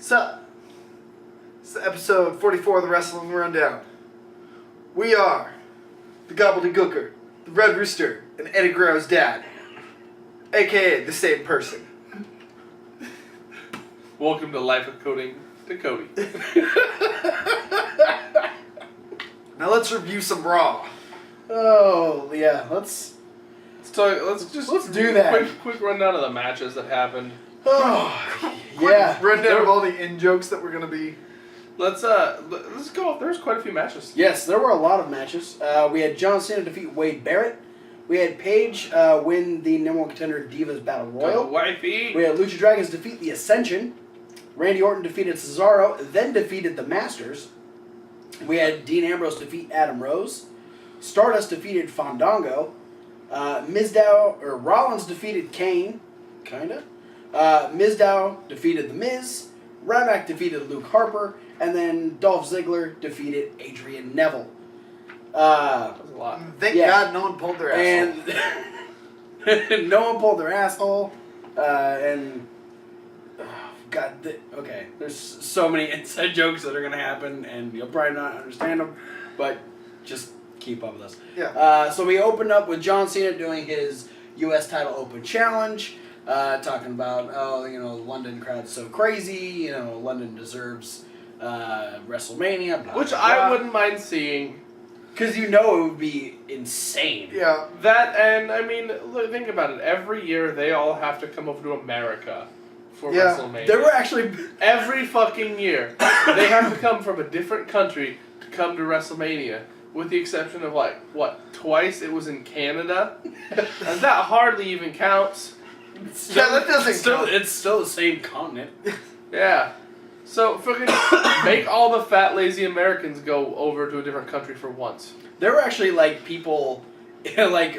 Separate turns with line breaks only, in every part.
So, it's episode 44 of the Wrestling Rundown. We are the Gobbledygooker, the Red Rooster, and Eddie Guerrero's dad, a.k.a. the same person.
Welcome to Life of Coding to Cody.
Now let's review some Raw.
Oh, yeah, let's
do
that.
Quick rundown of the matches that happened.
Oh, yeah.
Rundown of all the in-jokes that we're going to be...
Let's go. There's quite a few matches.
Yes, there were a lot of matches. We had John Cena defeat Wade Barrett. We had Paige win the number one contender Divas Battle Royal.
Wifey.
We had Lucha Dragons defeat the Ascension. Randy Orton defeated Cesaro, then defeated the Masters. We had Dean Ambrose defeat Adam Rose. Stardust defeated Fandango. Rollins defeated Kane, kinda. Mizdow defeated The Miz. Ryback defeated Luke Harper, and then Dolph Ziggler defeated Adrian Neville.
That was a lot.
Thank God no one pulled their asshole.
And no one pulled their asshole. Okay, there's so many inside jokes that are going to happen, and you'll probably not understand them, but just keep up with us.
Yeah.
So we opened up with John Cena doing his U.S. title open challenge, talking about, London crowd's so crazy, London deserves WrestleMania, blah,
Which
blah,
I
blah.
wouldn't mind seeing.
Because it would be insane.
Yeah.
That, and I mean, look, think about it. Every year they all have to come over to America for WrestleMania.
There were actually...
Every fucking year. They have to come from a different country to come to WrestleMania. With the exception of, twice it was in Canada? And that hardly even counts.
That doesn't count.
It's still the same continent.
Yeah. So, fucking make all the fat, lazy Americans go over to a different country for once.
There were actually, people,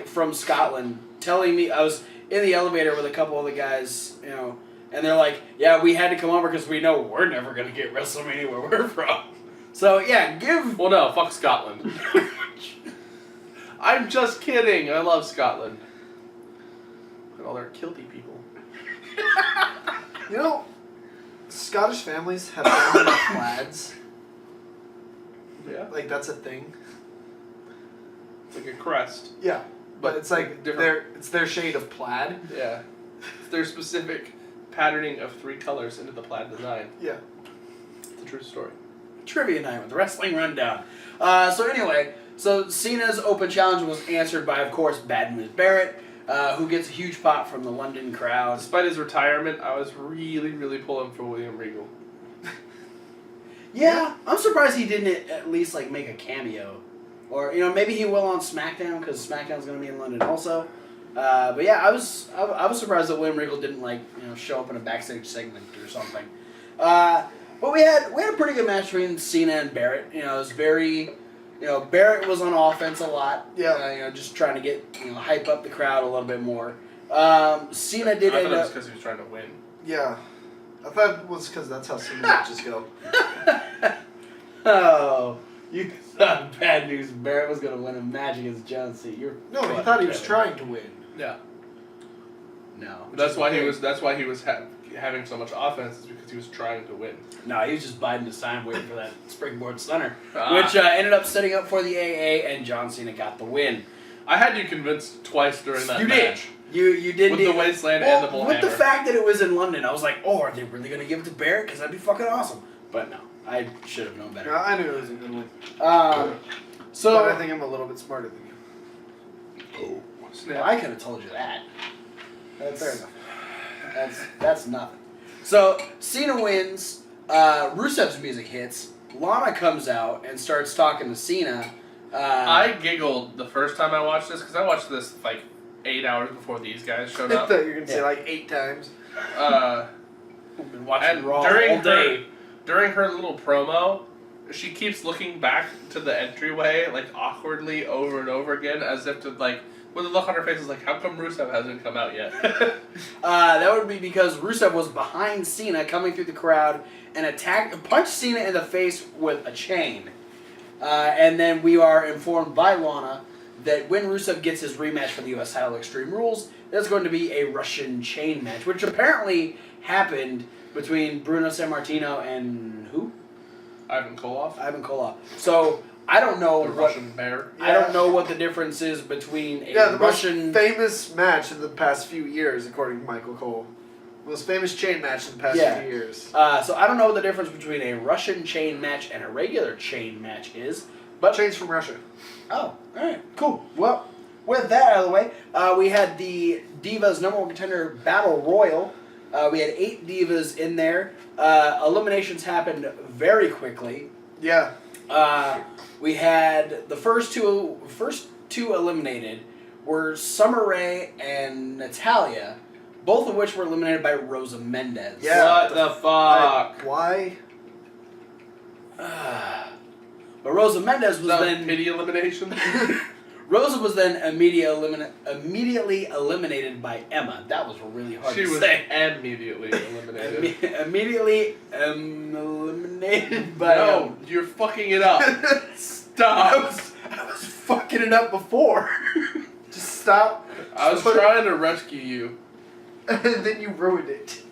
from Scotland telling me... I was in the elevator with a couple of the guys, and they're like, yeah, we had to come over because we know we're never going to get WrestleMania where we're from. So, yeah,
Well, no, fuck Scotland. I'm just kidding. I love Scotland. And all their kilty people.
Scottish families have family plaids.
Yeah.
That's a thing.
It's like a crest.
Yeah. But it's
different.
it's their shade of plaid.
Yeah. It's their specific patterning of 3 colors into the plaid design.
Yeah.
It's a true story.
Trivia night with the Wrestling Rundown. So Cena's open challenge was answered by, of course, Bad News Barrett, who gets a huge pop from the London crowd.
Despite his retirement, I was really, really pulling for William Regal.
Yeah, I'm surprised he didn't at least make a cameo, or maybe he will on SmackDown because SmackDown's going to be in London also. But yeah, I was surprised that William Regal didn't show up in a backstage segment or something. But we had a pretty good match between Cena and Barrett. It was very, Barrett was on offense a lot.
Yeah.
Just trying to get hype up the crowd a little bit more. Cena did
I
end
thought it was
up.
because he was trying to win.
Yeah. I thought it was because that's how some matches go.
Oh, you thought Bad News Barrett was going to win a match against John Cena.
No, he thought he was trying to win.
Yeah.
No.
That's why he was having so much offense, is because he was trying to win.
No, he was just biding his time, waiting for that springboard stunner, which ended up setting up for the AA, and John Cena got the win.
I had you convinced twice during that match.
You did.
With the wasteland and the bullhammer.
With the fact that it was in London, I was like, oh, are they really going to give it to Barrett? Because that'd be fucking awesome. But no, I should have known better.
Yeah, I knew it was a good one.
But
I think I'm a little bit smarter than you.
Oh, snap.
Well, I could have told you that. That's fair enough. That's nothing. So Cena wins. Rusev's music hits. Lana comes out and starts talking to Cena.
I giggled the first time I watched this, because I watched this 8 hours before these guys showed
I
up.
thought you were going to say 8 times.
We've been watching Raw
during
all day.
During her little promo, she keeps looking back to the entryway, awkwardly over and over again, as if to, with a look on her face is how come Rusev hasn't come out yet?
That would be because Rusev was behind Cena, coming through the crowd, and punched Cena in the face with a chain. And then we are informed by Lana that when Rusev gets his rematch for the U.S. title Extreme Rules, there's going to be a Russian chain match, which apparently happened between Bruno Sammartino and who?
Ivan Koloff.
Ivan Koloff. So I don't know
The
what
Russian bear.
I don't know what the difference is between a
the
Russian.
most famous match in the past few years, according to Michael Cole. Most famous chain match in the past few years.
So I don't know what the difference between a Russian chain match and a regular chain match is. But
Chains from Russia.
Oh, alright, cool. Well, with that out of the way, we had the Divas #1 Contender Battle Royal. We had 8 Divas in there. Eliminations happened very quickly.
Yeah.
We had the first two eliminated were Summer Rae and Natalya, both of which were eliminated by Rosa Mendez.
Yeah.
What the fuck?
Why?
But Rosa Mendez was
Was that
then
pity elimination?
Rosa was then immediately eliminated by Emma. That was really hard
She
to
was
say.
immediately eliminated.
Immediately eliminated by
No, you're fucking it up. Stop.
I was fucking it up before.
Just stop.
I was trying to rescue you.
And then you ruined it.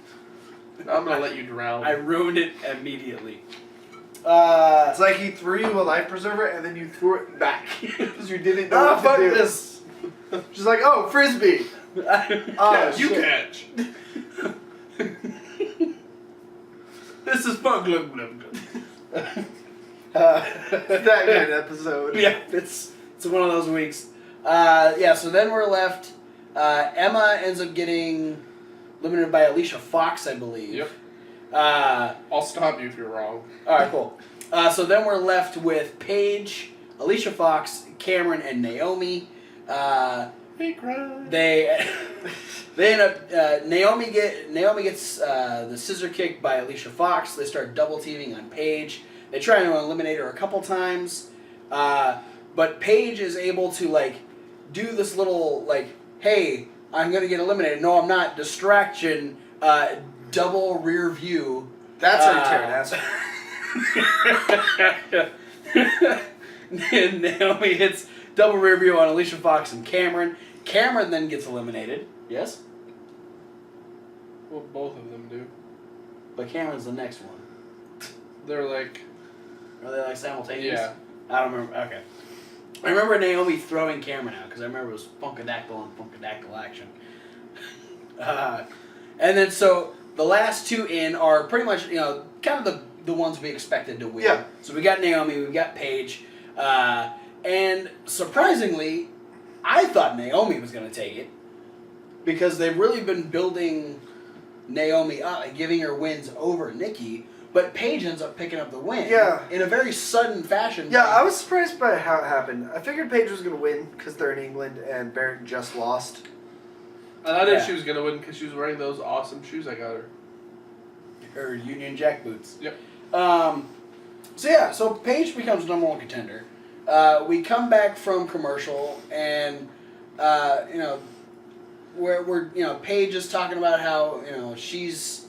I'm gonna let you drown.
I ruined it immediately.
It's like he threw you a life preserver and then you threw it back because you didn't know what
fuck
to do.
this.
Just like, oh, frisbee. Oh,
you
shit.
catch.
This is fun. Glug, glug, glug.
That kind of episode.
Yeah, it's one of those weeks. So then we're left. Emma ends up getting eliminated by Alicia Fox, I believe.
Yep.
All
I'll stop you if you're wrong.
right, cool. So then we're left with Paige, Alicia Fox, Cameron, and Naomi.
Hey, cry.
They end up Naomi gets the scissor kick by Alicia Fox. They start double teaming on Paige. They try to eliminate her a couple times, but Paige is able to do this little hey, I'm gonna get eliminated. No, I'm not. Distraction. Double rear view.
That's how you turn ass.
And Naomi hits double rear view on Alicia Fox and Cameron. Cameron then gets eliminated. Yes?
Well, both of them do.
But Cameron's the next one.
They're like...
Are they simultaneous?
Yeah.
I don't remember. Okay. I remember Naomi throwing Cameron out because I remember it was Funkadactyl on Funkadactyl action. And then so the last two in are pretty much, kind of the ones we expected to win.
Yeah.
So we got Naomi, we've got Paige. And surprisingly, I thought Naomi was going to take it because they've really been building Naomi up and giving her wins over Nikki. But Paige ends up picking up the win in a very sudden fashion.
Yeah, I was surprised by how it happened. I figured Paige was going to win because they're in England and Baron just lost.
And I knew she was going to win because she was wearing those awesome shoes I got her.
Her Union Jack boots.
Yep.
So Paige becomes #1 contender. We come back from commercial and, we're Paige is talking about how, she's...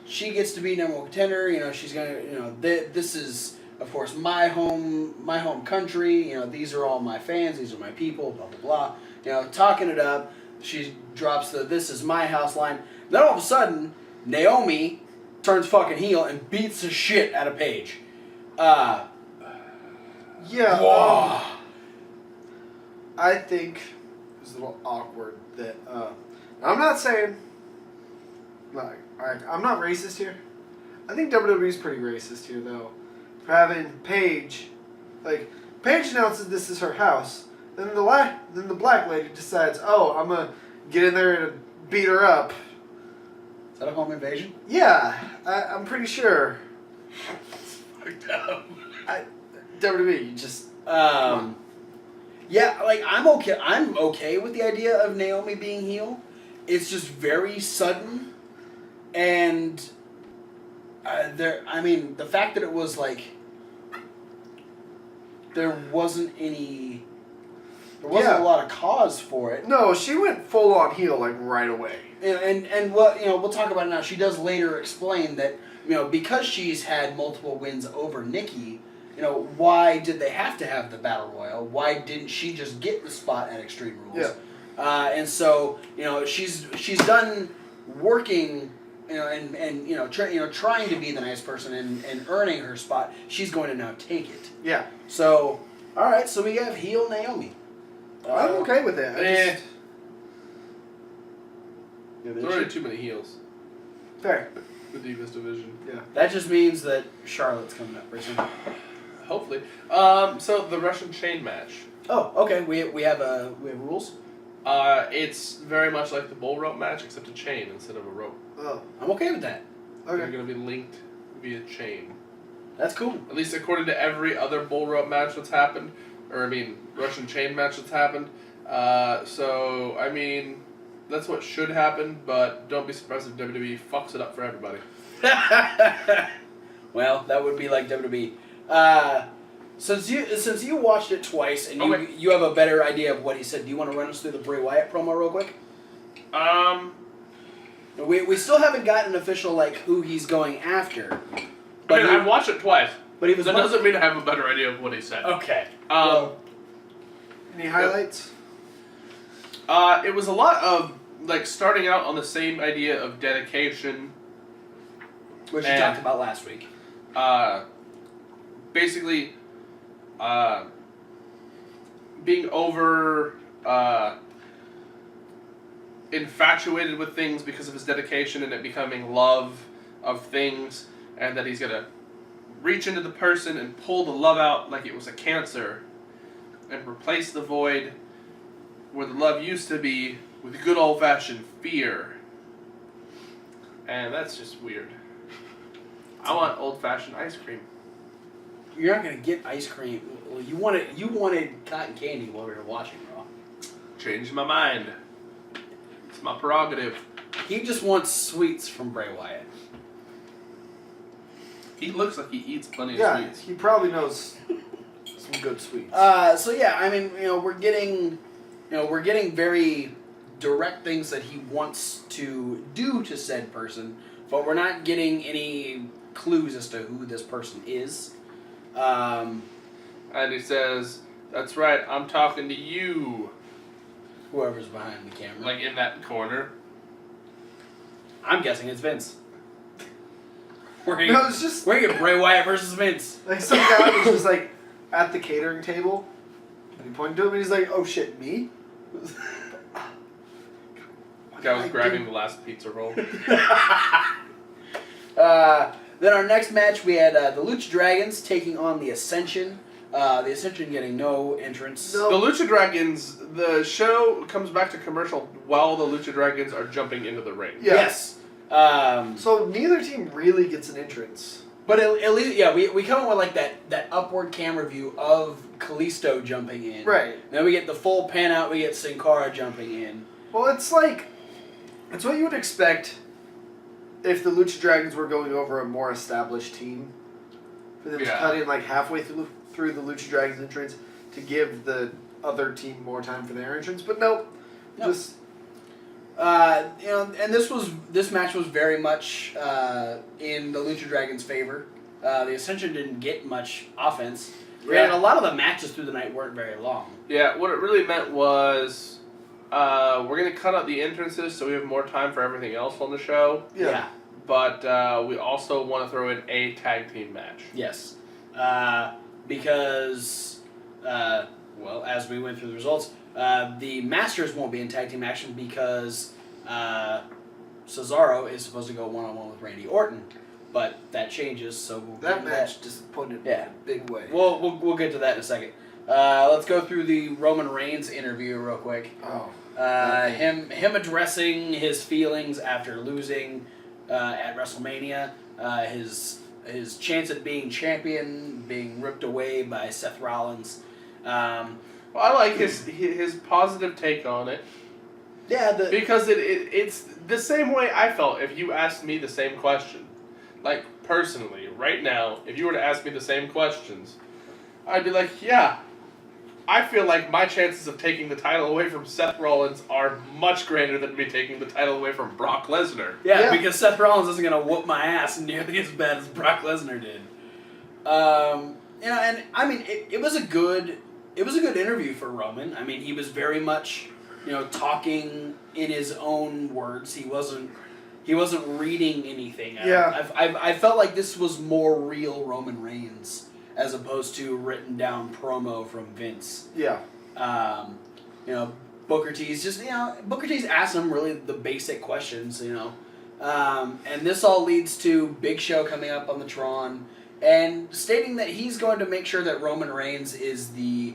she gets to be #1 contender. She's gonna. This is, of course, my home country. These are all my fans. These are my people. Blah blah blah. Talking it up. She drops the "This is my house" line. Then all of a sudden, Naomi turns fucking heel and beats the shit out of Paige.
Yeah. I think it was a little awkward that. I'm not saying. I'm not racist here. I think WWE's pretty racist here, though. For having Paige, Paige announces this is her house. Then the black lady decides, oh, I'm gonna get in there and beat her up.
Is that a home invasion?
Yeah, I'm pretty sure.
Fucked up.
WWE, you just.
Yeah, I'm okay with the idea of Naomi being heel. It's just very sudden, and the fact that it was there wasn't a lot of cause for it.
No, she went full on heel right away.
And we'll talk about it now. She does later explain that because she's had multiple wins over Nikki, why did they have to have the Battle Royal? Why didn't she just get the spot at Extreme Rules?
Yeah.
And so, she's done working, trying to be the nice person and earning her spot. She's going to now take it.
Yeah.
So, all right. So we have heel Naomi.
I'm okay with it.
There are already too many heels.
Fair.
The Divas division.
Yeah.
That just means that Charlotte's coming up pretty soon.
Hopefully. So the Russian chain match.
Oh, okay. We have rules.
It's very much like the bull rope match, except a chain instead of a rope.
Oh.
I'm okay with that.
They're going to be linked via chain.
That's cool.
At least according to every other bull rope match that's happened, Russian chain match that's happened. That's what should happen, but don't be surprised if WWE fucks it up for everybody.
Well, that would be like WWE. Since you watched it twice and you have a better idea of what he said, do you want to run us through the Bray Wyatt promo real quick? We still haven't gotten an official who he's going after.
But I've watched it twice.
But that
doesn't mean I have a better idea of what he said.
Okay.
Any highlights?
It was a lot of starting out on the same idea of dedication,
which we talked about last week.
Basically, being over infatuated with things because of his dedication and it becoming love of things, and that he's gonna reach into the person and pull the love out like it was a cancer and replace the void where the love used to be with good old-fashioned fear. And that's just weird. I want old-fashioned ice cream.
You're not gonna get ice cream. Well, you wanted cotton candy while we were watching Raw.
Changed my mind. It's my prerogative.
He just wants sweets from Bray Wyatt.
He looks like he eats plenty of
Yeah,
sweets.
he probably knows some good sweets.
We're getting very direct things that he wants to do to said person, but we're not getting any clues as to who this person is.
And he says, "That's right, I'm talking to you."
Whoever's behind the camera.
Like in that corner.
I'm guessing it's Vince.
It's just
we're gonna get Bray Wyatt versus Vince.
Some guy was just at the catering table, and he pointed to him, and he's like, "Oh shit, me?"
The guy was grabbing the last pizza roll.
Then our next match, we had the Lucha Dragons taking on the Ascension. The Ascension getting no entrance.
The Lucha Dragons, the show comes back to commercial while the Lucha Dragons are jumping into the ring.
Yeah.
Yes.
So neither team really gets an entrance.
But at least, we come in with that upward camera view of Kalisto jumping in.
Right.
Then we get the full pan out, we get Sin Cara jumping in.
Well, it's what you would expect if the Lucha Dragons were going over a more established team. For them to cut in halfway through the Lucha Dragons entrance to give the other team more time for their entrance. But nope. Just...
and this match was very much in the Lucha Dragons' favor. The Ascension didn't get much offense. Granted, a lot of the matches through the night weren't very long.
Yeah, what it really meant was we're going to cut out the entrances so we have more time for everything else on the show.
Yeah.
But we also want to throw in a tag team match.
Yes. Because, as we went through the results, the Masters won't be in tag team action because Cesaro is supposed to go one-on-one with Randy Orton, but that changes. So
that match disappointed me in a big way.
We'll get to that in a second. Let's go through the Roman Reigns interview real quick.
Oh.
Him addressing his feelings after losing at WrestleMania. His chance at being champion being ripped away by Seth Rollins.
I like his positive take on it.
Yeah,
because it's the same way I felt if you asked me the same question. Personally, right now, if you were to ask me the same questions, I'd be like, yeah, I feel like my chances of taking the title away from Seth Rollins are much greater than me taking the title away from Brock Lesnar.
Yeah, because Seth Rollins isn't going to whoop my ass nearly as bad as Brock Lesnar did. and I mean, it was a good interview for Roman. I mean, he was very much, talking in his own words. He wasn't reading anything.
Yeah.
I felt like this was more real Roman Reigns as opposed to written down promo from Vince.
Yeah.
Booker T's just, Booker T's asked him really the basic questions, and this all leads to Big Show coming up on the Tron and stating that he's going to make sure that Roman Reigns is the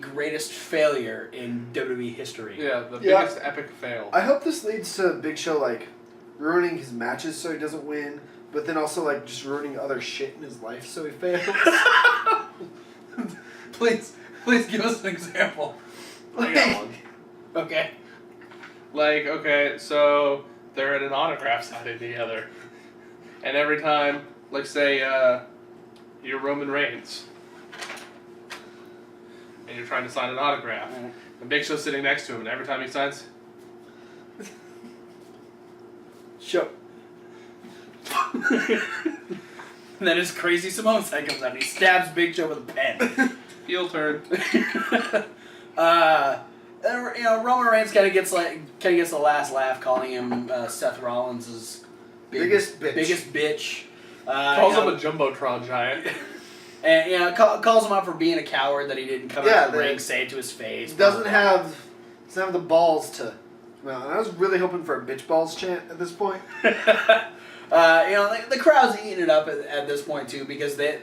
greatest failure in WWE history.
Yeah, the biggest epic fail.
I hope this leads to Big Show, like, ruining his matches so he doesn't win, but then also, like, just ruining other shit in his life so he fails.
Please give us an example.
I got one.
Okay.
Like, okay, so they're at an autograph signing together. And every time, like, say, you're Roman Reigns. And you're trying to sign an autograph. And Big Show's sitting next to him, and every time he signs...
Show. And then his crazy Samoan side comes out and he stabs Big Show with a pen.
Heel turn.
Roman Reigns kind of gets the last laugh, calling him Seth Rollins'
Biggest bitch.
Biggest bitch.
Calls him a Jumbotron giant.
And calls him out for being a coward that he didn't come out of the ring, say it to his face.
Doesn't have the balls to. Well, I was really hoping for a bitch balls chant at this point.
The crowd's eating it up at this point too because they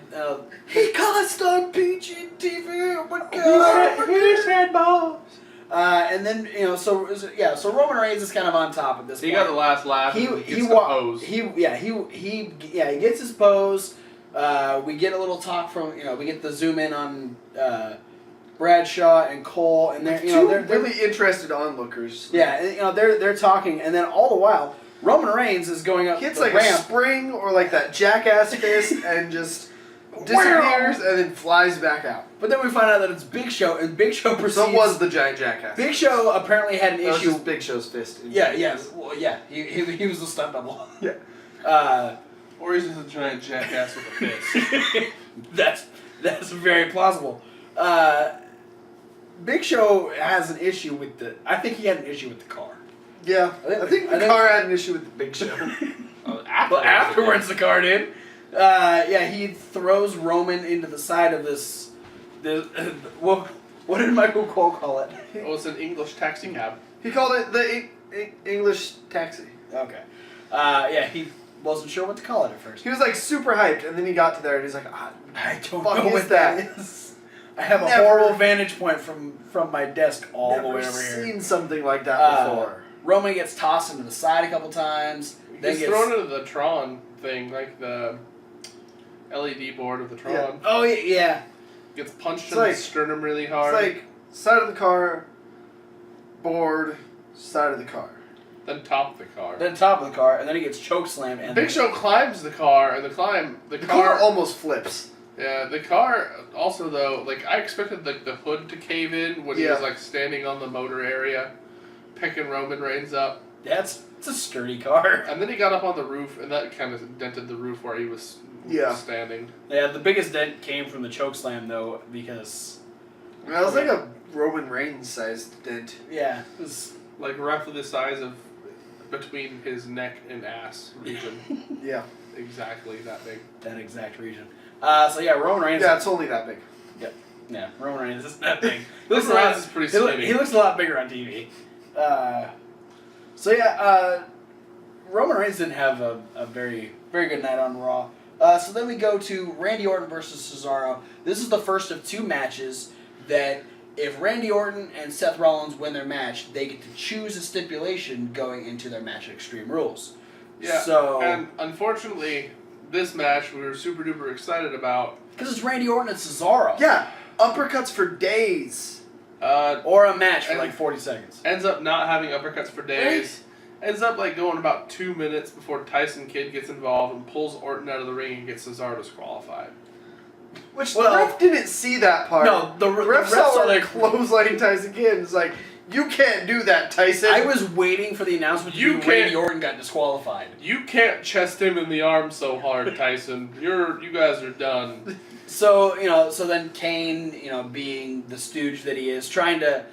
he cussed on PG TV. Oh my god!
He said balls.
And then so Roman Reigns is kind of on top at this point.
He got the last laugh. He gets the pose.
He gets his pose. We get a little talk from we get the zoom in on Bradshaw and Cole, and they're
really interested onlookers.
Yeah, and, they're talking, and then all the while Roman Reigns is going up.
He hits
the
like
ramp.
a spring or like that jackass fist and just disappears and then flies back out.
But then we find out that it's Big Show, and Big Show proceeds.
So it was the giant jackass.
Big Show apparently had an
That was
issue.
just Big Show's fist.
Yeah. Well, yeah. He was the stunt double.
Yeah.
Or he's just a giant jackass with a fist.
That's very plausible. Big Show has an issue with I think he had an issue with the car.
Yeah. I think the car had an issue with the Big Show.
Afterwards the car did. He throws Roman into the side of this. What did Michael Cole call it?
Oh, it's an English taxi cab.
He called it the English taxi.
Okay. He wasn't sure what to call it at first.
He was like super hyped, and then he got to there, and he's like,
I don't
fuck
know
is
what
that?
that is. I have a horrible vantage point from my desk all the way over
Never
here.
seen something like that before.
Roman gets tossed into the side a couple times.
Then gets thrown into the Tron thing, like the LED board of the Tron.
Yeah.
Oh, yeah.
Gets punched in the sternum really hard.
It's like side of the car, board, side of the car.
Then top of the car.
Then top of the car, and then he gets chokeslammed. And
Big Show climbs the car, and the
car almost flips.
Yeah, the car also though, like I expected the hood to cave in when he was like standing on the motor area, picking Roman Reigns up.
Yeah, it's a sturdy car.
And then he got up on the roof, and that kind of dented the roof where he was standing.
Yeah, the biggest dent came from the chokeslam though, because
that was like a Roman Reigns sized dent.
Yeah, it was
like roughly the size of between his neck and ass region.
Yeah.
Exactly that big.
That exact region. Roman Reigns.
Yeah, it's only that big.
Yep. Yeah, Roman Reigns is that big.
Roman Reigns is pretty skinny.
He looks a lot bigger on TV. Roman Reigns didn't have a very, very good night on Raw. So then we go to Randy Orton versus Cesaro. This is the first of two matches that if Randy Orton and Seth Rollins win their match, they get to choose a stipulation going into their match at Extreme Rules.
Yeah, and unfortunately, this match we were super duper excited about.
Because it's Randy Orton and Cesaro.
Yeah, uppercuts for days.
Or a match for like 40 seconds.
Ends up not having uppercuts for days. Ends up like going about 2 minutes before Tyson Kidd gets involved and pulls Orton out of the ring and gets Cesaro disqualified.
Which the ref didn't see that part.
No, the
ref saw like clotheslining Tyson Kidd. It's like, you can't do that, Tyson.
I was waiting for the announcement to be Randy Orton got disqualified.
You can't chest him in the arm so hard, Tyson. You guys are done.
So then Kane, being the stooge that he is, trying to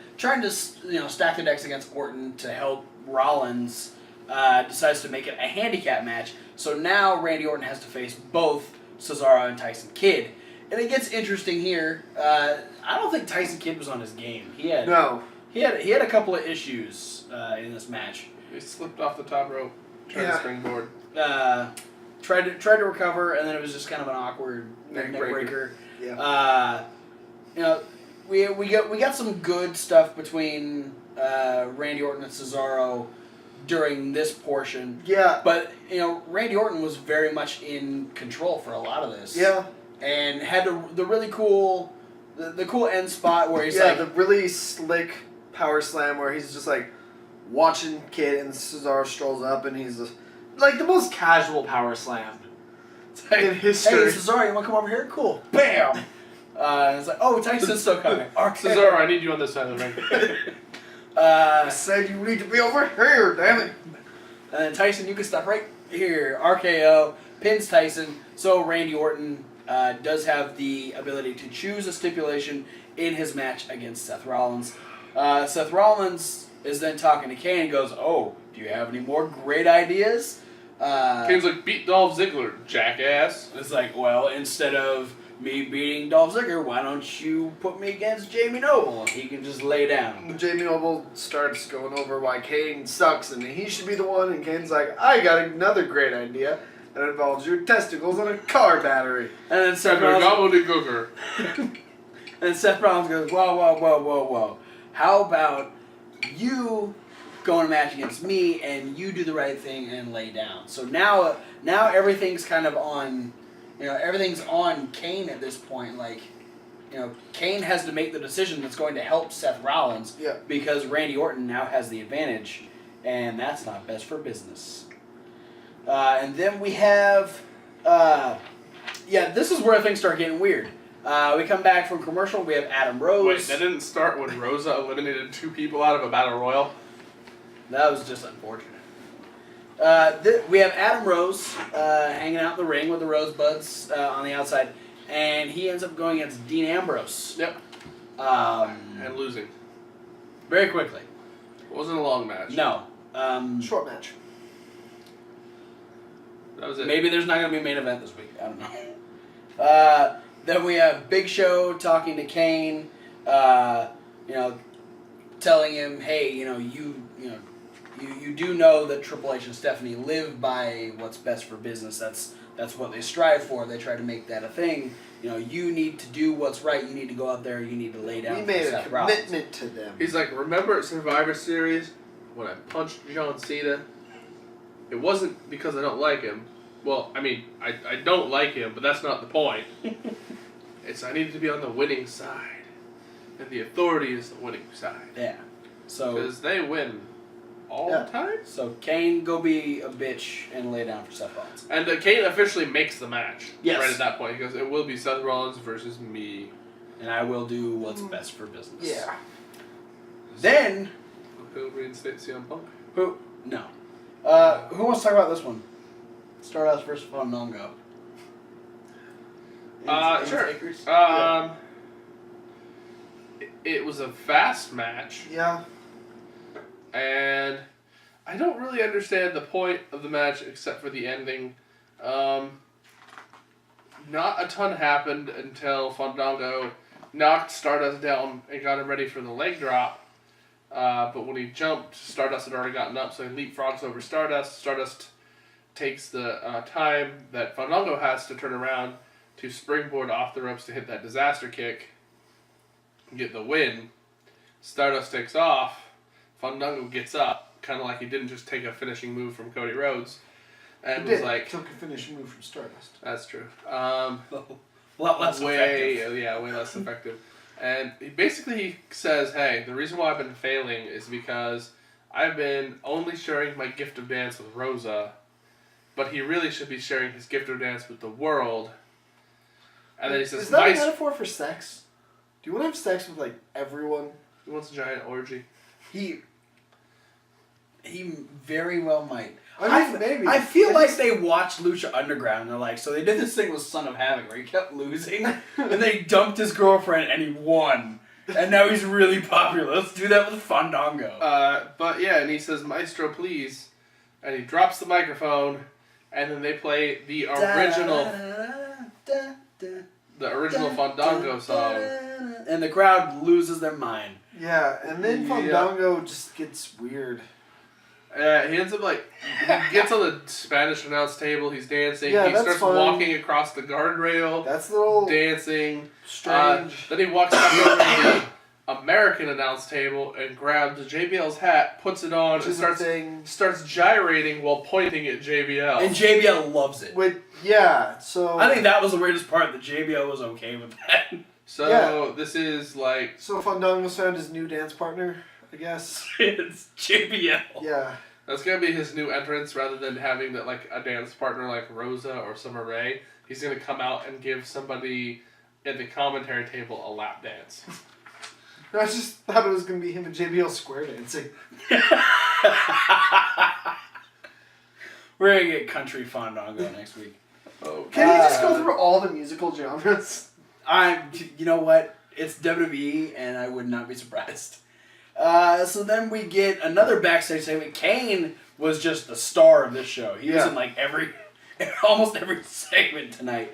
stack the decks against Orton to help Rollins, decides to make it a handicap match. So now Randy Orton has to face both Cesaro and Tyson Kidd, and it gets interesting here. I don't think Tyson Kidd was on his game. He had a couple of issues in this match.
He slipped off the top rope, tried to springboard.
Tried to recover, and then it was just kind of an awkward neck breaker.
Yeah.
We got some good stuff between Randy Orton and Cesaro during this portion.
Yeah.
But Randy Orton was very much in control for a lot of this.
Yeah.
And had the really cool, the cool end spot where he's
the really slick power slam where he's just like watching Kid and Cesaro strolls up and he's just, like the most casual power slam in history.
Hey Cesaro, you want to come over here? Cool. Bam. And it's like, oh, Tyson's still coming.
Cesaro, I need you on this side of the ring.
I said you need to be over here, damn it.
And then Tyson, you can stop right here. RKO pins Tyson. So Randy Orton does have the ability to choose a stipulation in his match against Seth Rollins. Seth Rollins is then talking to Kane and goes, oh, do you have any more great ideas?
Kane's like, beat Dolph Ziggler, jackass.
It's like, well, instead of me beating Dolph Ziggler, why don't you put me against Jamie Noble? He can just lay down.
Jamie Noble starts going over why Kane sucks and he should be the one, and Kane's like, I got another great idea. That involves your testicles on a car battery.
And then Seth Rollins goes, whoa. How about you go in a match against me and you do the right thing and lay down? So now everything's kind of on, everything's on Kane at this point. Like, Kane has to make the decision that's going to help Seth Rollins because Randy Orton now has the advantage, and that's not best for business. And then we have, this is where things start getting weird. We come back from commercial. We have Adam Rose.
Wait, that didn't start when Rosa eliminated 2 people out of a battle royal?
That was just unfortunate. We have Adam Rose hanging out in the ring with the Rosebuds on the outside, and he ends up going against Dean Ambrose.
Yep. And losing.
Very quickly.
It wasn't a long match.
No.
Short match.
That was it.
Maybe there's not going to be a main event this week. I don't know. Then we have Big Show talking to Kane, telling him, hey, you do know that Triple H and Stephanie live by what's best for business. That's what they strive for. They try to make that a thing. You need to do what's right. You need to go out there. You need to lay down.
We made a
Seth Rollins.
commitment to them.
He's like, remember at Survivor Series when I punched John Cena? It wasn't because I don't like him. Well, I mean, I don't like him, but that's not the point. It's I needed to be on the winning side. And the authority is the winning side.
Yeah. So
because they win all the time.
So Kane, go be a bitch and lay down for Seth Rollins.
And Kane officially makes the match.
Yes.
Right at that point. He goes, it will be Seth Rollins versus me.
And I will do what's best for business.
Yeah.
Then
He'll reinstate CM Punk.
who? No. Who wants to talk about this one? Stardust versus Fandango.
Sure. It was a fast match.
Yeah.
And I don't really understand the point of the match except for the ending. Not a ton happened until Fandango knocked Stardust down and got him ready for the leg drop. But when he jumped, Stardust had already gotten up, so he leapfrogs over Stardust. Stardust takes the time that Fandango has to turn around to springboard off the ropes to hit that disaster kick and get the win. Stardust takes off. Fandango gets up, kind of like he didn't just take a finishing move from Cody Rhodes. And was like...
took a finishing move from Stardust.
That's true.
A lot less effective.
Yeah, way less effective. And he says, hey, the reason why I've been failing is because I've been only sharing my gift of dance with Rosa, but he really should be sharing his gift of dance with the world. And then he says,
is that a metaphor for sex? Do you want to have sex with, like, everyone?
He wants a giant orgy.
He very well might.
I mean, maybe.
I feel like they watched Lucha Underground and they're like, so they did this thing with Son of Havoc where he kept losing and they dumped his girlfriend and he won. And now he's really popular. Let's do that with Fandango.
But yeah, and he says, "Maestro, please," and he drops the microphone, and then they play the original Fandango song,
and the crowd loses their mind.
Yeah, and then Fandango just gets weird.
He ends up he gets on the Spanish announce table. He's dancing.
Yeah,
he
that's
starts
fun.
walking across the guardrail.
That's a little
dancing.
strange.
Then he walks back over to the American announce table and grabs JBL's hat, puts it on, and starts gyrating while pointing at JBL.
And JBL loves it.
So
I think that was the weirdest part, that JBL was okay with that.
So this is like...
So Fandango's found his new dance partner, I guess.
It's JBL.
Yeah.
That's going to be his new entrance rather than having that like a dance partner like Rosa or Summer Rae. He's going to come out and give somebody at the commentary table a lap dance.
I just thought it was going to be him and JBL square dancing.
We're going to get country Fandango next week.
Oh,
Can you just go through all the musical genres?
You know what? It's WWE, and I would not be surprised. So then we get another backstage segment. Kane was just the star of this show. He was in like almost every segment tonight.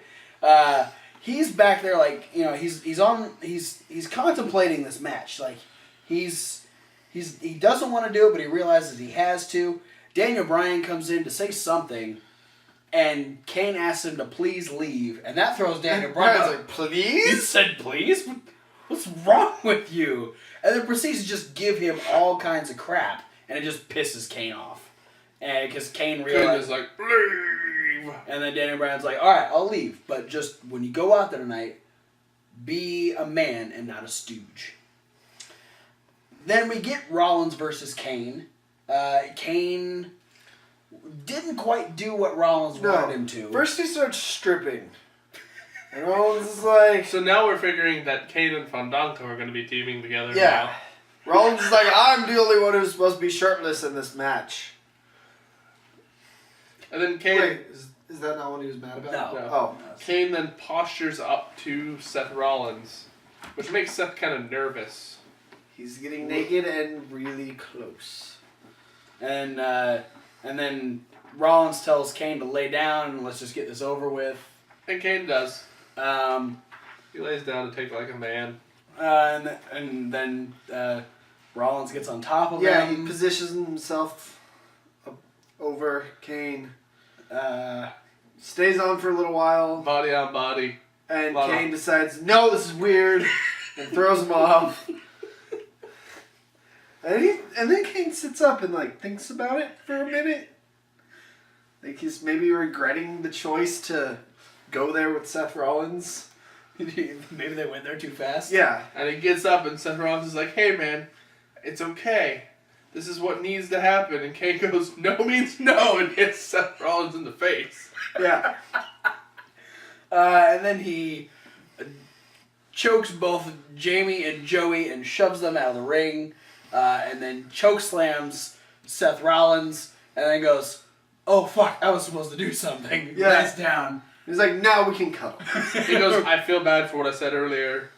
He's back there, like, you know, he's contemplating this match. Like, he doesn't want to do it, but he realizes he has to. Daniel Bryan comes in to say something, and Kane asks him to please leave, and that throws Daniel Bryan.
Like, please?
He said, please? What's wrong with you? And then proceeds to just give him all kinds of crap, and it just pisses Kane off. And because Kane realizes,
like, leave.
And then Daniel Bryan's like, all right, I'll leave, but just when you go out there tonight, be a man and not a stooge. Then we get Rollins versus Kane. Kane didn't quite do what Rollins wanted him to.
First he starts stripping. And Rollins is like...
So now we're figuring that Kane and Fandango are going to be teaming together
Yeah. Rollins is like, I'm the only one who's supposed to be shirtless in this match.
And then Kane...
Wait, is that not what he was mad about?
No.
Oh.
Kane then postures up to Seth Rollins, which makes Seth kind of nervous.
He's getting naked and really close.
And then Rollins tells Kane to lay down and let's just get this over with.
And Kane does.
He
lays down to take like a man.
And then Rollins gets on top of him.
Yeah, he positions himself over Kane. Stays on for a little while.
Body on body.
And Kane decides, no, this is weird. And throws him off. And then Kane sits up and like thinks about it for a minute. Like he's maybe regretting the choice to go there with Seth Rollins.
Maybe they went there too fast.
Yeah.
And he gets up and Seth Rollins is like, hey man, it's okay. This is what needs to happen. And Kane goes, no means no, and hits Seth Rollins in the face.
Yeah.
And then he chokes both Jamie and Joey and shoves them out of the ring. And then chokeslams Seth Rollins. And then goes, oh fuck, I was supposed to do something.
Yeah.
Lays down.
He's like, now we can cuddle.
He goes, I feel bad for what I said earlier.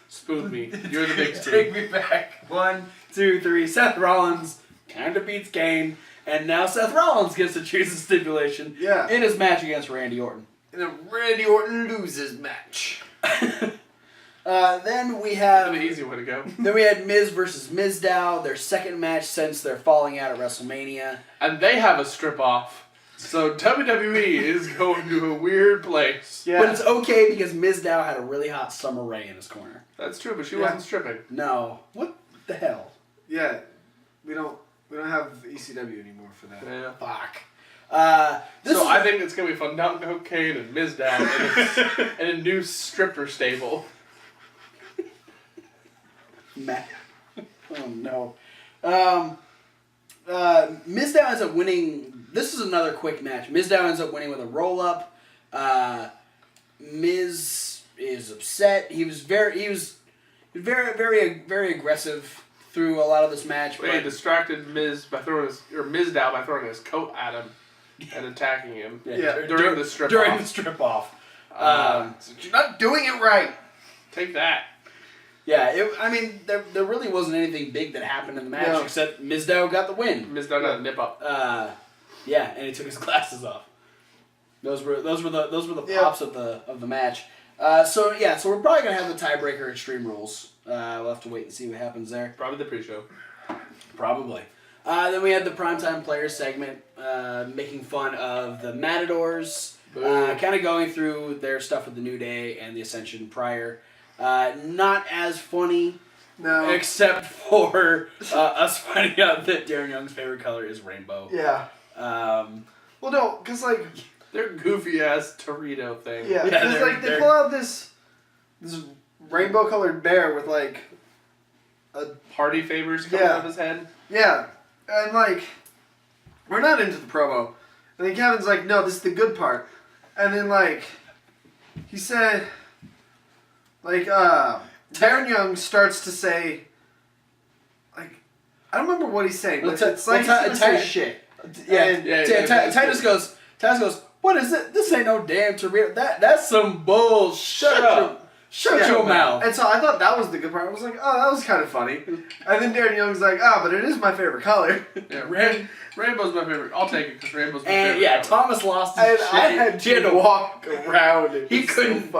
Spoon me. You're the big spoon.
Take me back. 1, 2, 3. Seth Rollins kind of beats Kane. And now Seth Rollins gets to choose a stipulation in his match against Randy Orton.
In a Randy Orton loses match.
Then we have...
The easy way to go.
Then we had Miz versus Mizdow, their second match since their falling out at WrestleMania.
And they have a strip off. So WWE is going to a weird place.
Yeah.
But it's okay because Mizdow had a really hot Summer Rae in his corner.
That's true, but she wasn't stripping.
No. What the hell?
Yeah. We don't have ECW anymore for that.
Yeah.
Fuck.
So I think it's going to be Fandango, Kane, and Mizdow in a new stripper stable.
Matt. Oh no. Mizdow ends up winning. This is another quick match. Mizdow ends up winning with a roll up. Miz is upset. He was very aggressive through a lot of this match.
He distracted Miz by throwing Miz down by throwing his coat at him and attacking him. During the strip
off.
You're not doing it right.
Take that.
Yeah, there really wasn't anything big that happened in the match except Mizdow got the win.
Mizdow got a nip up.
And he took his glasses off. Those were the pops of the match. So we're probably gonna have the tiebreaker Extreme Rules. We'll have to wait and see what happens there.
Probably the pre-show.
Probably. Then we had the Primetime Players segment, making fun of the Matadors, kind of going through their stuff with the New Day and the Ascension prior. Not as funny, except for us finding out that Darren Young's favorite color is rainbow.
Yeah. Well, no, because like
their goofy ass Torito thing.
Yeah, because like they pull out this rainbow colored bear with like a
party favors coming out of his head.
Yeah, and like we're not into the promo, and then Kevin's like, "No, this is the good part," and then like he said, like Darren Young starts to say, like I don't remember what he's saying, but it's like he's gonna say shit.
Titus goes, what is it? This ain't no damn Torito. That's some bullshit. Shut your mouth.
And so I thought that was the good part. I was like, oh, that was kind of funny. And then Darren Young's like, but it is my favorite color.
Yeah, rainbow's my favorite. I'll take it because rainbow's my favorite.
Yeah, Thomas lost his shit.
I had to walk around.
He couldn't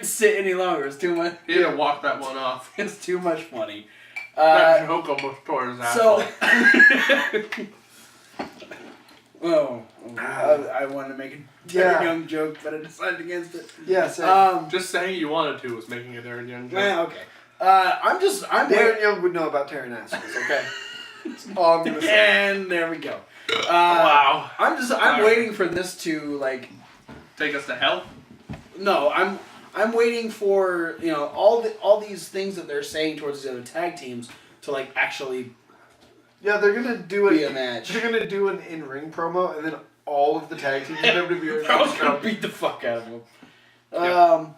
sit any longer. It was too much.
He had to walk that one off.
It's too much funny.
That joke almost tore his asshole.
I wanted to make a Darren Young joke, but I decided against it.
Yes.
Just saying you wanted to was making a Darren Young joke.
Well, okay. I'm
Darren Young would know about tearing assholes. Okay. That's all I'm gonna say.
And there we go.
Wow.
I'm waiting for this to like
take us to hell.
No, I'm waiting for all these things that they're saying towards the other tag teams to like actually.
Yeah, they're gonna do
a match.
They're gonna do an in-ring promo, and then all of the tag teams in WWE
are gonna beat the fuck out of them.
Yep.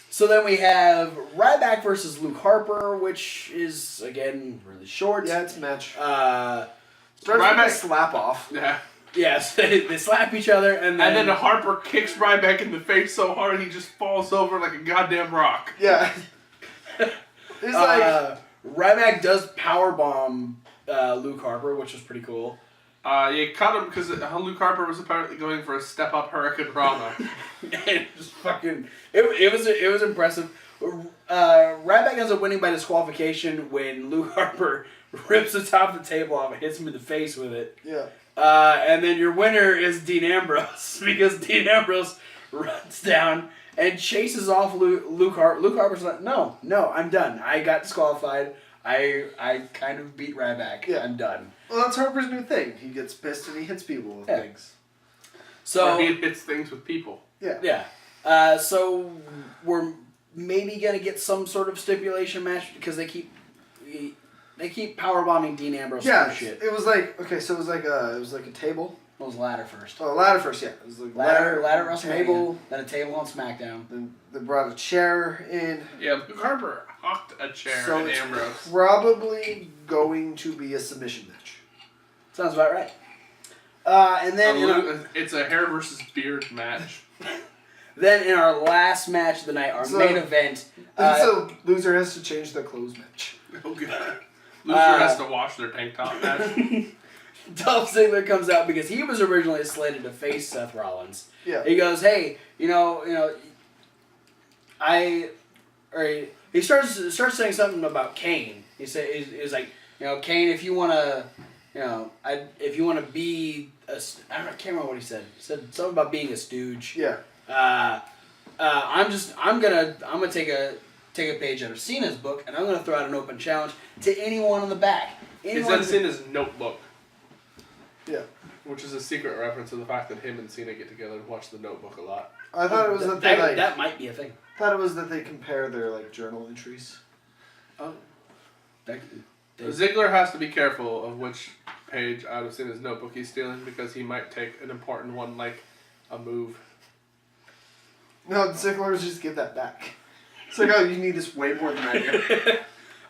So then we have Ryback versus Luke Harper, which is again really short.
Yeah, it's a match.
Ryback
slap off.
Yeah.
Yes, they slap each other, and then
Harper kicks Ryback in the face so hard he just falls over like a goddamn rock.
Yeah. It's like
Ryback does powerbomb Luke Harper, which was pretty cool.
You cut him because Luke Harper was apparently going for a step-up Hurricane Rana.
It just fucking... It was impressive. Ryback ends up winning by disqualification when Luke Harper rips the top of the table off and hits him in the face with it.
Yeah.
And then your winner is Dean Ambrose because Dean Ambrose runs down and chases off Luke Harper. Luke Harper's like, no, I'm done. I got disqualified. I kind of beat Ryback.
Yeah.
I'm done.
Well, that's Harper's new thing. He gets pissed and he hits people with things.
So he hits things with people.
Yeah.
Yeah. So we're maybe gonna get some sort of stipulation match because they keep powerbombing Dean Ambrose.
Yeah.
Shit.
It was like it was like a table.
It was ladder first.
Oh, ladder first. Yeah. It was like
ladder WrestleMania,
table.
Then a table on SmackDown.
Then they brought a chair in.
Yeah, Luke Harper hocked a chair at Ambrose.
So probably going to be a submission match.
Sounds about right. And then
it's a hair versus beard match.
Then in our last match of the night, our main event.
So loser has to change their clothes match.
Oh god. Loser has to wash their tank top match.
Dolph Ziggler comes out because he was originally slated to face Seth Rollins.
Yeah.
He goes, hey, he starts saying something about Kane. He's like, Kane, if you wanna be I can't remember what he said. He said something about being a stooge.
Yeah.
I'm gonna take a page out of Cena's book and I'm gonna throw out an open challenge to anyone in the back.
It's in Cena's notebook.
Yeah.
Which is a secret reference to the fact that him and Cena get together and watch the Notebook a lot.
I thought it was
that might be a thing.
I thought it was that they compare their journal entries.
Oh. Ziggler has to be careful of which page out of Cena's notebook he's stealing because he might take an important one like a move.
No, Ziggler's just give that back. It's like, oh, you need this way more than I do.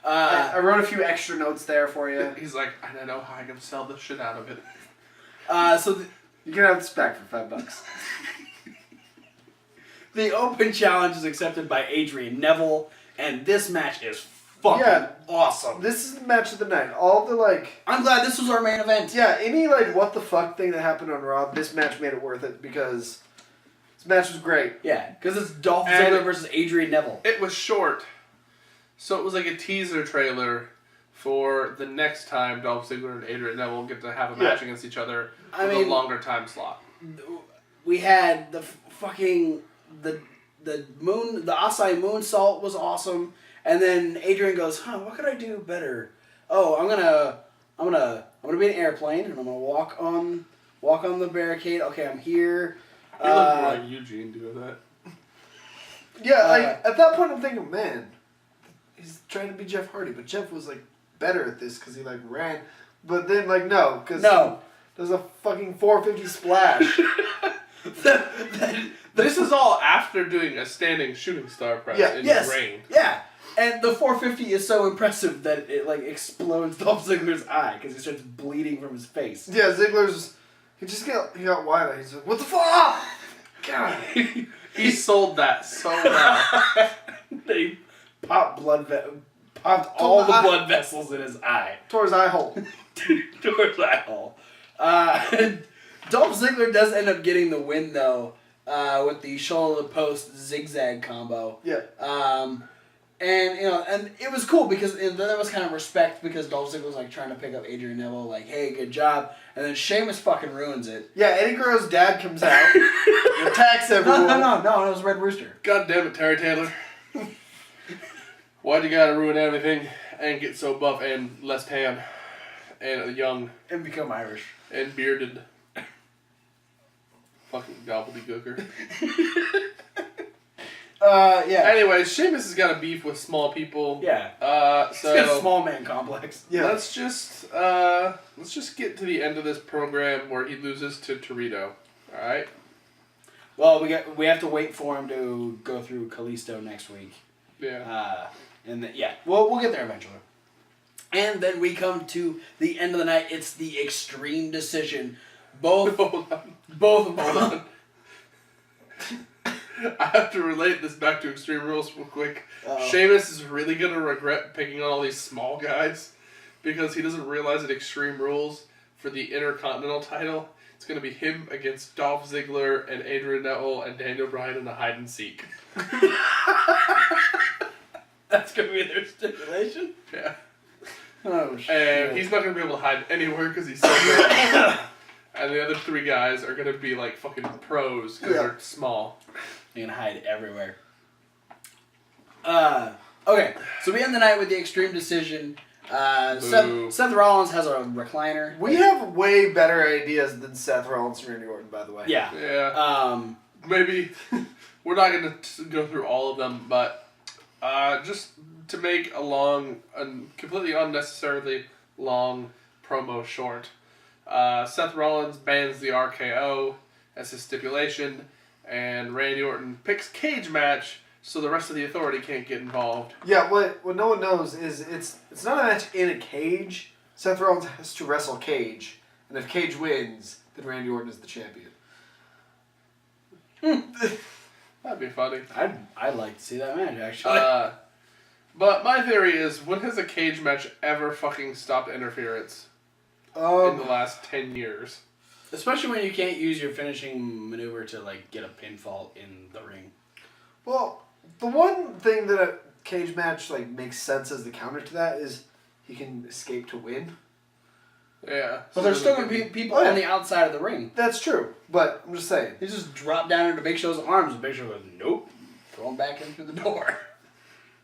I wrote a few extra notes there for you.
He's like, I know how I can sell the shit out of it.
You can have this back for $5.
The open challenge is accepted by Adrian Neville, and this match is fucking awesome.
This is the match of the night. All the like.
I'm glad this was our main event.
Yeah, any like what the fuck thing that happened on Raw, this match made it worth it because this match was great.
Yeah, because it's Dolph Ziggler versus Adrian Neville.
It was short, so it was like a teaser trailer for the next time Dolph Ziggler and Adrian Neville get to have a match against each other with a longer time slot.
We had the fucking the Asai moonsault was awesome, and then Adrian goes, what could I do better? Oh, I'm gonna be an airplane and I'm gonna walk on the barricade. Okay, I'm here.
He looked more like Eugene doing that.
Yeah, at that point I'm thinking, man, he's trying to be Jeff Hardy, but Jeff was like better at this because he like ran, but then like no, because there's a fucking 450 splash.
This is all after doing a standing shooting star press in the rain.
Yeah, and the 450 is so impressive that it like explodes Dolph Ziggler's eye because he starts bleeding from his face.
Yeah, he got wide. He's like, what the fuck? God.
He sold that so well.
They popped all the blood vessels in his eye.
Tore his eye hole.
Tore his eye hole. Dolph Ziggler does end up getting the win though, with the shoulder to post zigzag combo.
Yeah.
And it was cool because there was kind of respect because Dolph Ziggler was like trying to pick up Adrian Neville, like, hey, good job, and then Sheamus fucking ruins it.
Yeah, Eddie Guerrero's dad comes out, and attacks everyone.
No, it was Red Rooster.
God damn it, Terry Taylor. Why'd you gotta ruin everything and get so buff and less tan and young
And become Irish.
and bearded? Fucking gobbledygooker.
Yeah.
Anyways, Sheamus has got a beef with small people.
Yeah.
So
He's got a small man complex.
Yeah.
let's just get to the end of this program where he loses to Torito. All right.
Well, we have to wait for him to go through Kalisto next week.
Yeah.
We'll get there eventually. And then we come to the end of the night. It's the Extreme Decision. Both of them.
I have to relate this back to Extreme Rules real quick.
Uh-oh.
Sheamus is really going to regret picking on all these small guys because he doesn't realize that Extreme Rules for the Intercontinental title, it's going to be him against Dolph Ziggler and Adrian Neville and Daniel Bryan in a hide and seek.
That's going to be their stipulation?
Yeah.
Oh, shit.
And he's not going to be able to hide anywhere because he's so big. And the other three guys are going to be like fucking pros because they're small.
You can hide everywhere. Okay, so we end the night with the Extreme Decision. Seth Rollins has a recliner.
We have way better ideas than Seth Rollins and Randy Orton, by the way.
Yeah.
Yeah. Maybe we're not going to go through all of them, but just to make a completely unnecessarily long promo short, Seth Rollins bans the RKO as his stipulation, and Randy Orton picks cage match so the rest of the Authority can't get involved.
Yeah, what no one knows is it's not a match in a cage. Seth Rollins has to wrestle Cage, and if Cage wins, then Randy Orton is the champion.
That'd be funny.
I'd like to see that match, actually.
But my theory is, when has a cage match ever fucking stopped interference in the last 10 years?
Especially when you can't use your finishing maneuver to like get a pinfall in the ring.
Well, the one thing that a cage match like makes sense as the counter to that is he can escape to win.
Yeah.
But there's still going to be people on the outside of the ring.
That's true, but I'm just saying.
He just dropped down into Big Show's arms, and Big Show goes, nope, throw him back in through the door.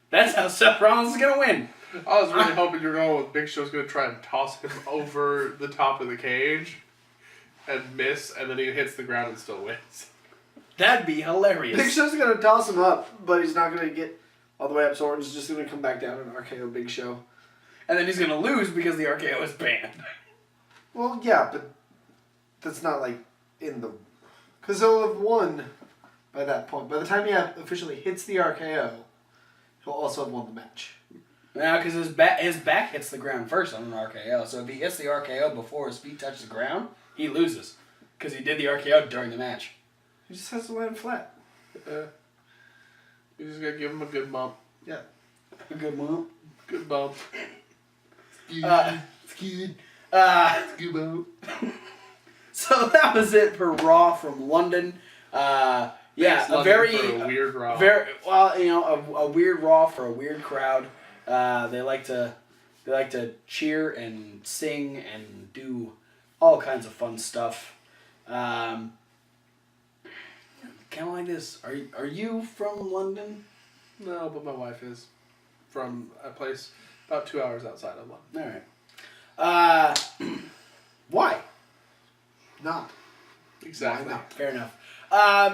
That's how Seth Rollins is going to win.
I was really hoping you were going with Big Show's going to try and toss him over the top of the cage and miss, and then he hits the ground and still wins.
That'd be hilarious.
Big Show's going to toss him up, but he's not going to get all the way up, so Orton's just going to come back down and RKO Big Show.
And then he's going to lose because the RKO is banned.
Well, yeah, but that's not like in the... Because he'll have won by that point. By the time he officially hits the RKO, he'll also have won the match.
Now, because his back hits the ground first on an RKO. So if he hits the RKO before his feet touch the ground, he loses. Because he did the RKO during the match.
He just has to land flat.
You just gotta give him a good bump.
Yeah.
A good move.
Good bump.
It's good. So that was it for Raw from London. Yeah,
Thanks,
a
London,
very
for a weird Raw.
Very well, a weird Raw for a weird crowd. They like to cheer and sing and do all kinds of fun stuff. Kind of like this. Are you from London?
No, but my wife is from a place about 2 hours outside of London.
All right. Why?
Not.
Exactly.
Why not?
Fair enough.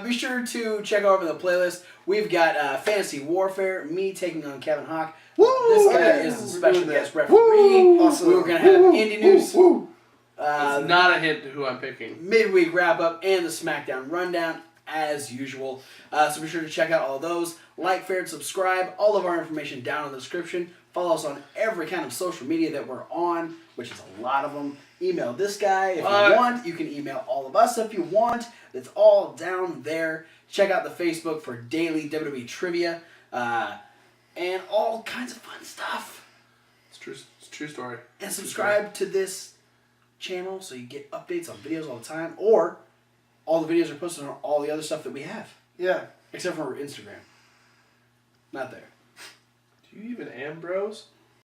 Be sure to check over the playlist. We've got Fantasy Warfare, me taking on Kevin Hawk.
Woo!
This guy
Okay.
is the
We're
special
doing that.
guest referee.
Woo! Awesome.
We were going to have indie news,
It's not a hint to who I'm picking.
midweek wrap-up, and the SmackDown rundown, as usual. So be sure to check out all those. Like, favorite, subscribe. All of our information down in the description. Follow us on every kind of social media that we're on, which is a lot of them. Email this guy if you want. You can email all of us if you want. It's all down there. Check out the Facebook for daily WWE trivia and all kinds of fun stuff.
It's true story.
And subscribe to this channel so you get updates on videos all the time. Or all the videos are posted on all the other stuff that we have.
Yeah.
Except for Instagram. Not there.
Do you even Ambrose?